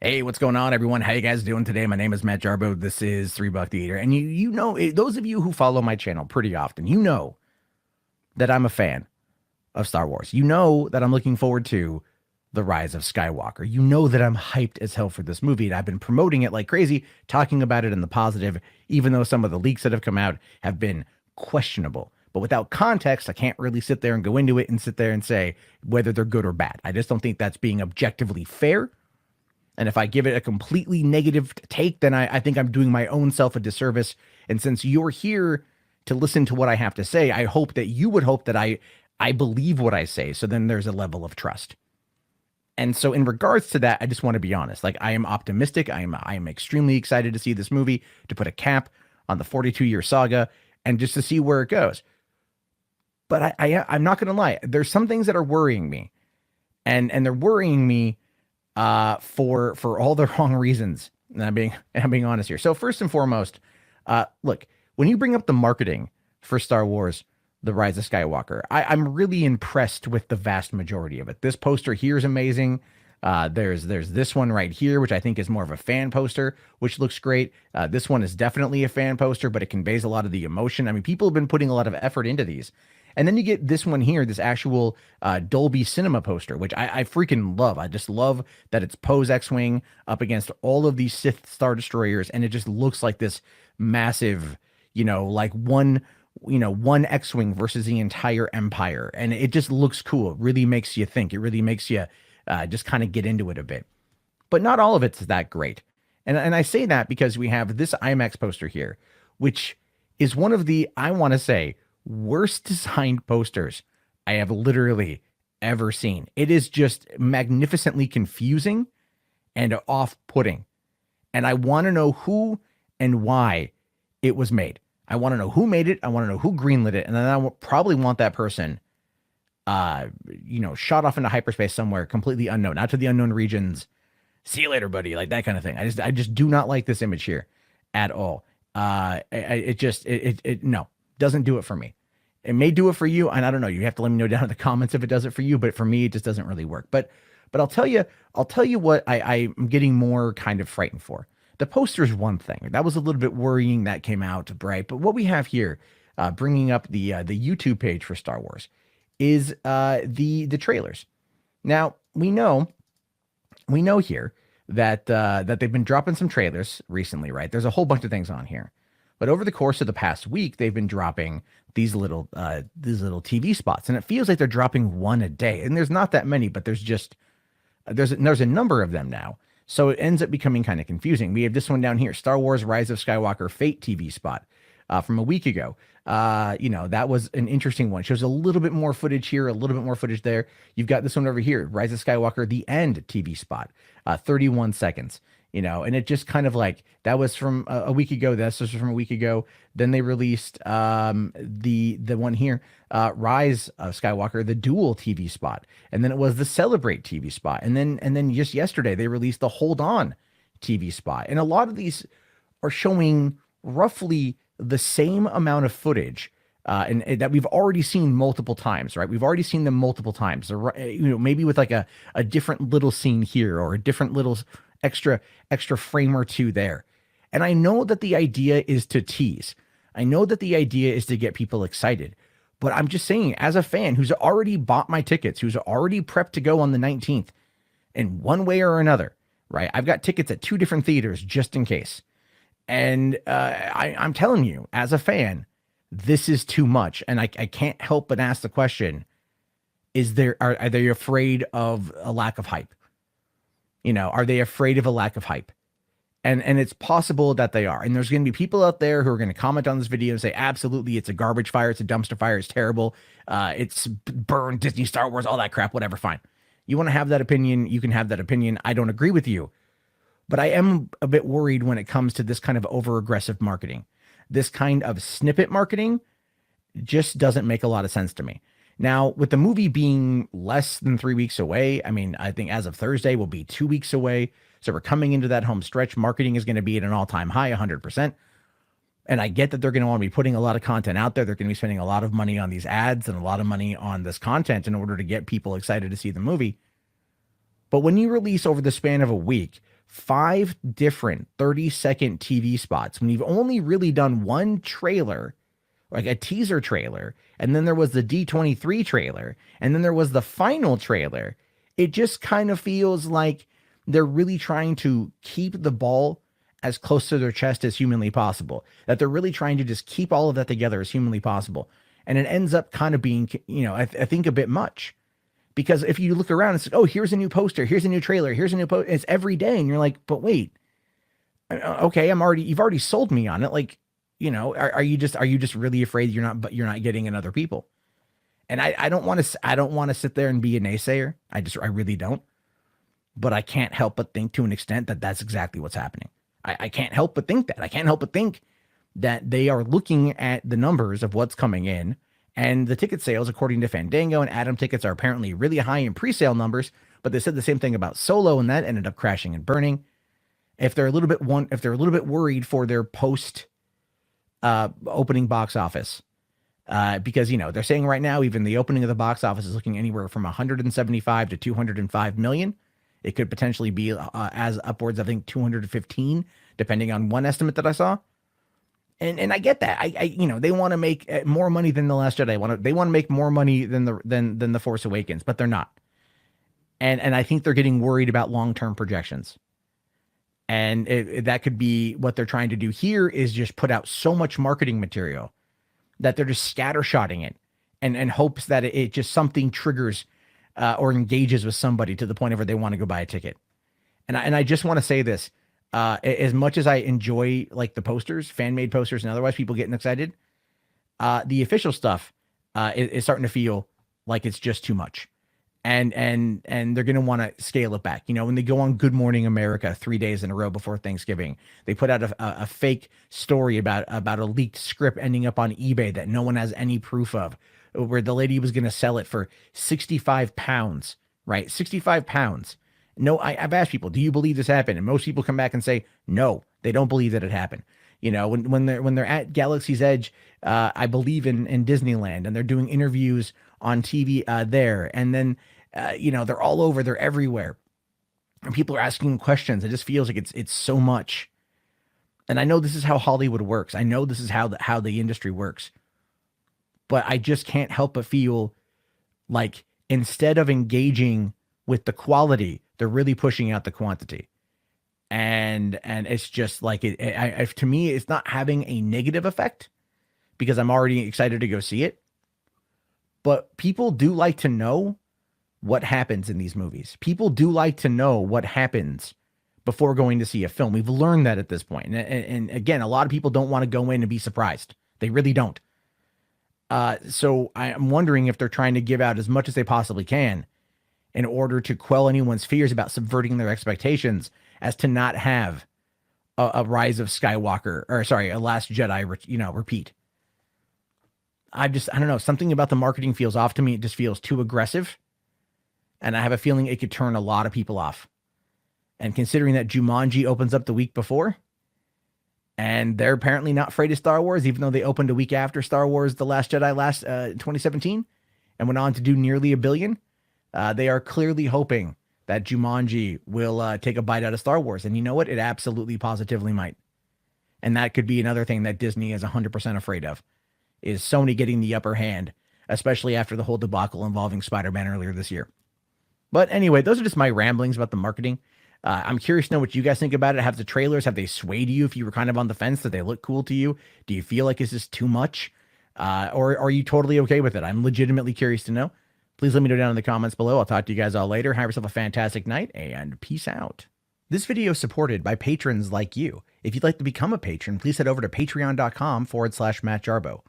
Hey, what's going on, everyone? How you guys doing today? My name is Matt Jarbo. This is Three Buck the Eater, and you know those of you who follow my channel pretty often, you know that I'm a fan of Star Wars. You know that I'm looking forward to the Rise of Skywalker. You know that I'm hyped as hell for this movie, and I've been promoting it like crazy, talking about it in the positive, even though some of the leaks that have come out have been questionable. But without context, I can't really sit there and go into it and sit there and say whether they're good or bad. I just don't think that's being objectively fair. And if I give it a completely negative take, then I think I'm doing my own self a disservice. And since you're here to listen to what I have to say, I hope that you would hope that I believe what I say. So then there's a level of trust. And so in regards to that, I just want to be honest. Like, I am optimistic. I am extremely excited to see this movie, to put a cap on the 42-year saga and just to see where it goes. But I'm not going to lie. There's some things that are worrying me, and they're worrying me for all the wrong reasons. And I'm being honest here. So first and foremost, look, when you bring up the marketing for Star Wars, The Rise of Skywalker, I'm really impressed with the vast majority of it. This poster here is amazing. There's this one right here, which I think is more of a fan poster, which looks great. This one is definitely a fan poster, but it conveys a lot of the emotion. I mean, people have been putting a lot of effort into these. And then you get this one here, this actual Dolby Cinema poster, which I freaking love. I just love that it's Poe's X-Wing up against all of these Sith Star Destroyers, and it just looks like this massive, like one X-Wing versus the entire Empire. And it just looks cool. It really makes you think. It really makes you just kind of get into it a bit. But not all of it's that great. And I say that because we have this IMAX poster here, which is one of the, I want to say, worst designed posters I have literally ever seen. It is just magnificently confusing and off-putting. And I want to know who and why it was made. I want to know who made it. I want to know who greenlit it. And then I probably want that person, shot off into hyperspace somewhere completely unknown, out to the unknown regions. See you later, buddy. Like that kind of thing. I just do not like this image here at all. No, doesn't do it for me. It may do it for you, and I don't know. You have to let me know down in the comments if it does it for you. But for me, it just doesn't really work. But I'll tell you what I'm getting more kind of frightened for. The poster is one thing that was a little bit worrying that came out, right? But what we have here, bringing up the YouTube page for Star Wars, is the trailers. Now we know here that they've been dropping some trailers recently, right? There's a whole bunch of things on here. But over the course of the past week, they've been dropping these little TV spots, and it feels like they're dropping one a day. And there's not that many, but there's a number of them now. So it ends up becoming kind of confusing. We have this one down here, Star Wars Rise of Skywalker Fate TV spot from a week ago. That was an interesting one. Shows a little bit more footage here, a little bit more footage there. You've got this one over here, Rise of Skywalker The End TV spot, 31 seconds. And it just kind of like, that was from a week ago. This was from a week ago. Then they released the one here, Rise of Skywalker, the Duel TV spot. And then it was the Celebrate TV spot. And then just yesterday, they released the Hold On TV spot. And a lot of these are showing roughly the same amount of footage and that we've already seen multiple times, right? We've already seen them multiple times, maybe with like a different little scene here or a different little extra frame or two there. And I know that the idea is to tease. I know that the idea is to get people excited. But I'm just saying, as a fan who's already bought my tickets, who's already prepped to go on the 19th in one way or another, right? I've got tickets at 2 different theaters just in case. And I'm telling you, as a fan, this is too much. And I can't help but ask the question, are they afraid of a lack of hype? Are they afraid of a lack of hype? And it's possible that they are. And there's going to be people out there who are going to comment on this video and say, absolutely, it's a garbage fire. It's a dumpster fire. It's terrible. It's burned Disney, Star Wars, all that crap, whatever. Fine. You want to have that opinion. You can have that opinion. I don't agree with you. But I am a bit worried when it comes to this kind of over-aggressive marketing. This kind of snippet marketing just doesn't make a lot of sense to me. Now, with the movie being less than 3 weeks away, I mean, I think as of Thursday, we'll be 2 weeks away. So we're coming into that home stretch. Marketing is going to be at an all-time high, 100%. And I get that they're going to want to be putting a lot of content out there. They're going to be spending a lot of money on these ads and a lot of money on this content in order to get people excited to see the movie. But when you release over the span of a week 5 different 30-second TV spots when you've only really done one trailer, like a teaser trailer, and then there was the D23 trailer, and then there was the final trailer. It just kind of feels like they're really trying to keep the ball as close to their chest as humanly possible, that they're really trying to just keep all of that together as humanly possible. And it ends up kind of being, I think a bit much. Because if you look around, it's like, oh, here's a new poster, here's a new trailer, here's a new poster. It's every day. And you're like, but wait, okay, you've already sold me on it. Like, are you just really afraid you're not getting in other people? And I don't want to sit there and be a naysayer. I really don't. But I can't help but think to an extent that that's exactly what's happening. I can't help but think that. I can't help but think that they are looking at the numbers of what's coming in. And the ticket sales, according to Fandango and Atom Tickets, are apparently really high in pre-sale numbers, but they said the same thing about Solo, and that ended up crashing and burning. If they're a little bit worried for their post opening box office, because they're saying right now even the opening of the box office is looking anywhere from 175 to 205 million. It could potentially be as upwards, I think 215, depending on one estimate that I saw. And I get that. They want to make more money than The Last Jedi. They want to make more money than the Force Awakens, but they're not. And I think they're getting worried about long-term projections. And that could be what they're trying to do here, is just put out so much marketing material that they're just scattershotting it and hopes that it just something triggers or engages with somebody to the point of where they want to go buy a ticket. And I just want to say this. As much as I enjoy like the posters, fan-made posters, and otherwise people getting excited, the official stuff is starting to feel like it's just too much, and they're going to want to scale it back. When they go on Good Morning America 3 days in a row before Thanksgiving, they put out a fake story about a leaked script ending up on eBay that no one has any proof of, where the lady was going to sell it for 65 pounds, right? 65 pounds. No, I've asked people, do you believe this happened? And most people come back and say, no, they don't believe that it happened. When they're at Galaxy's Edge, I believe in Disneyland, and they're doing interviews on TV there. And then, they're all over, they're everywhere. And people are asking questions. It just feels like it's so much. And I know this is how Hollywood works. I know this is how the industry works. But I just can't help but feel like instead of engaging with the quality, they're really pushing out the quantity. And it's just like to me, it's not having a negative effect because I'm already excited to go see it. But people do like to know what happens in these movies. People do like to know what happens before going to see a film. We've learned that at this point. And again, a lot of people don't want to go in and be surprised. They really don't. So I'm wondering if they're trying to give out as much as they possibly can in order to quell anyone's fears about subverting their expectations, as to not have a Rise of Skywalker, a Last Jedi, repeat. I don't know. Something about the marketing feels off to me. It just feels too aggressive. And I have a feeling it could turn a lot of people off. And considering that Jumanji opens up the week before, and they're apparently not afraid of Star Wars, even though they opened a week after Star Wars The Last Jedi 2017 and went on to do nearly $1 billion. They are clearly hoping that Jumanji will take a bite out of Star Wars. And you know what? It absolutely positively might. And that could be another thing that Disney is 100% afraid of, is Sony getting the upper hand, especially after the whole debacle involving Spider-Man earlier this year. But anyway, those are just my ramblings about the marketing. I'm curious to know what you guys think about it. Have the trailers, have they swayed you if you were kind of on the fence? Did they look cool to you? Do you feel like is this too much? Or are you totally okay with it? I'm legitimately curious to know. Please let me know down in the comments below. I'll talk to you guys all later. Have yourself a fantastic night, and peace out. This video is supported by patrons like you. If you'd like to become a patron, please head over to patreon.com/Matt Jarbo.